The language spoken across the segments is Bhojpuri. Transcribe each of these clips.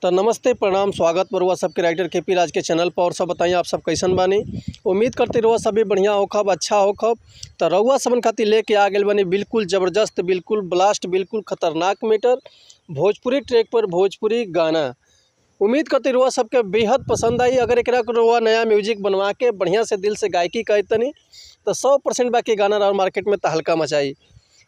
तो नमस्ते प्रणाम स्वागत बरुआ सबके राइटर केपी राज के चैनल पर। और सब बताइए आप सब कैसन बानी। उम्मीद करते रहुआ सभी बढ़िया होखब, अच्छा होखब। तो रहुआ सबन खातिर लेके आ गए बनी बिल्कुल ज़बरदस्त, बिल्कुल ब्लास्ट, बिल्कुल खतरनाक मीटर भोजपुरी ट्रैक पर भोजपुरी गाना। उम्मीद करते रहुआ सबके बेहद पसंद आई। अगर एक रहुआ नया म्यूजिक बनवा के बढ़िया से दिल से गायकी करतनी तो 100% बाकी गाना और मार्केट में तहलका मचाई।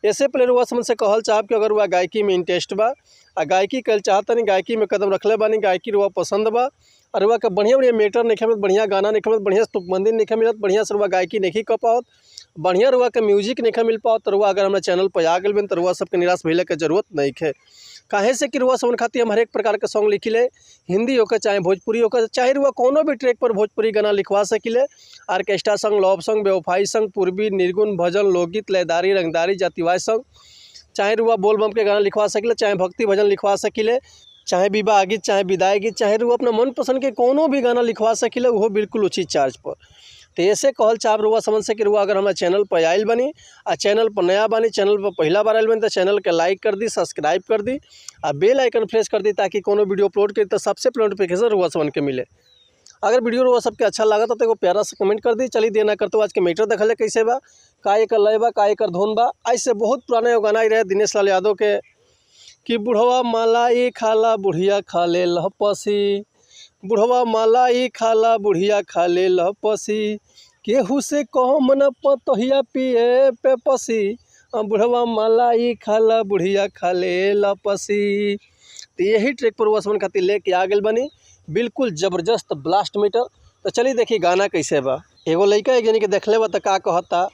ऐसे पहले रुआ समझ से कहल चाहब कि अगर वह गायकी में इंटरेस्ट बा आ गायकी कल चाहतनी, गायकी में कदम रखले बानी, गायकी रुआ पसंद बा और रुआ के बढ़िया बढ़िया मीटर नहीं मिलत, बढ़िया गाना नहीं मिलत, बढ़िया तुकबंदी नहीं मिलत, बढ़िया से रुआ गायकी नहीं कर पाओत, बढ़िया रुआ के म्यूजिक नहीं मिल पाओ, तो रुआ अगर हमारे चैनल पर आ गए बन तो रुआ सबके निराश भइले के जरूरत नहीं है। काहे से कि रुआ सबन खातिर हम हर एक प्रकार के सॉन्ग लिखिले, हिंदी होकर चाहे भोजपुरी होकर, चाहे रुआ कोनो भी ट्रैक पर भोजपुरी गाना लिखवा सकिले। आर्केस्ट्रा संग, लव संग, बेवफाई संग, पूर्वी, निर्गुण, भजन, लोकगीत, लयदारी, रंगदारी, जातिवाद संग, चाहे रुआ बोल बम के गाना लिखवा सकिले, चाहे भक्ति भजन लिखवा सकिले, चाहे विवाह गीत, चाहे विदाई गीत, चाहे रुआ अपना मनपसंद के कोनो भी गाना लिखवा सकिले, वो बिल्कुल उचित चार्ज पर। तो ऐसे कहल चाह रुआ समझ से कि रुआ अगर हमारे चैनल पर आयल बनी आ चैनल पर नया बानी, चैनल पर पहला बार आयल बनी तो चैनल के लाइक कर दी, सब्सक्राइब कर दी आ बेल आइकन प्रेस कर दी ताकि कोनो वीडियो अपलोड करी तो सबसे पहले नोटिफिकेशन रुआ समझ के मिले। अगर वीडियो रुआ सबके अच्छा लगा तो एगो प्यारा से कमेंट कर दी। चलिए देना करते आज के मीटर देखले कैसे बा, का एकर लय बा, का एकर धुन बा। ऐसे बहुत पुराना एगो गाना ही रहे दिनेश लाल यादव के कि बुढ़वा मलाई खाला बुढ़िया खा ले लहपसी, बुढ़वा मलाई खाला बुढ़िया खा ले लहपसी, केहू से कम न पतोहिया पिए पे पसी, बुढ़वा मलाई खाला बुढ़िया खा ले लहपसी। तो यही ट्रैक पर वसमन खातिर लेके आ गए बनी बिल्कुल ज़बरदस्त ब्लास्ट मीटर। तो चलिए देखिए गाना कैसे बा। एगो लड़का एक जनी के देखले बा तो का कहता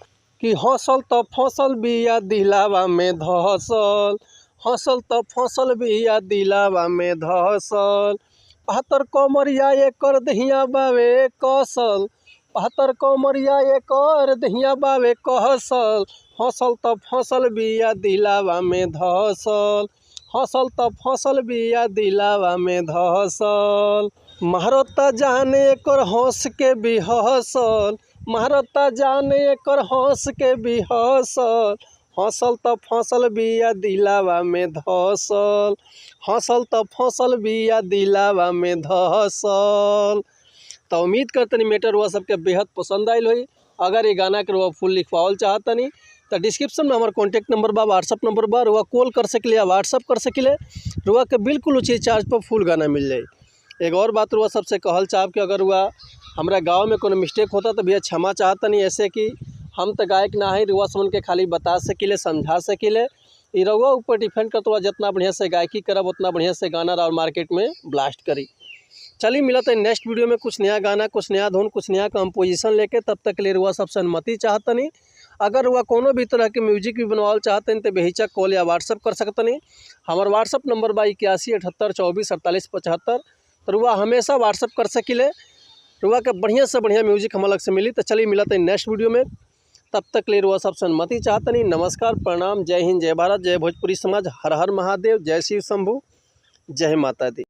कि हंसल तो फसल बिया दिलावा में धसल, हंसल तो फसल बिया दिलावा में धसल, 72 कमरिया एकर दहिया बावे कसल, 72 कमरिया एकर दहिया बावे कहसल, हंसल तो फसल बिया दिलावा में धसल, हंसल तो फसल बिया दिलावा में धसल, महारता जाने एकर हंस के भी हसल, महारता जाने एकर हंस के भी हसल, हंसल तो फसल बिया दिलावा में धसल, हंसल तो फसल बिया दिलावा में धसल। तो उम्मीद करतनी मीटर हुआ सबके बेहद पसंद आयल होई। अगर ये गाना के रुआ फुल लिखवाओल चाहतनी तो डिस्क्रिप्शन में हमारा कॉन्टैक्ट नंबर बा, व्हाट्सअप नंबर बा, रुआ कॉल कर सकिले या व्हाट्सअप कर सकिले, रुआ के बिल्कुल उचित चार्ज पर फुल गाना मिल जाए। एक और बात रुआ सबसे कहल चाहब कि अगर रुआ हमारा गाँव में कोनो मिस्टेक होता तो भैया क्षमा चाहतनी। ऐसे कि हम तो गायक ना है, रुआ समन के खाली बता सकिले, समझा सकिले। ये रुआ ऊपर डिपेंड करता हुआ जितना बढ़िया से गायकी करब उतना बढ़िया से गाना और मार्केट में ब्लास्ट करी। चलिए मिला तो नेक्स्ट वीडियो में कुछ नया गाना, कुछ नया धुन, कुछ नया कंपोजिशन लेके। तब तक के लिए रुआ सबसे अनुमति चाहतनी। अगर रुआ कोनो भी तरह के म्यूजिक भी बनवाल चाहतनी तो बेहिचक कॉल या व्हाट्सअप कर सकतनी। हमार व्हाट्सअप नंबर बा 81 78 24 48 75। तो रुआ हमेशा व्हाट्सअप कर सकिले, रुआ के बढ़िया से बढ़िया म्यूजिक हम अलग से मिली। तो चलिए मिला तो नेक्स्ट वीडियो में। तब तक ले रुआ सबसे अनुमति चाहतनी। नमस्कार, प्रणाम, जय हिंद, जय भारत, जय भोजपुरी समाज, हर हर महादेव, जय शिव शंभू, जय माता दी।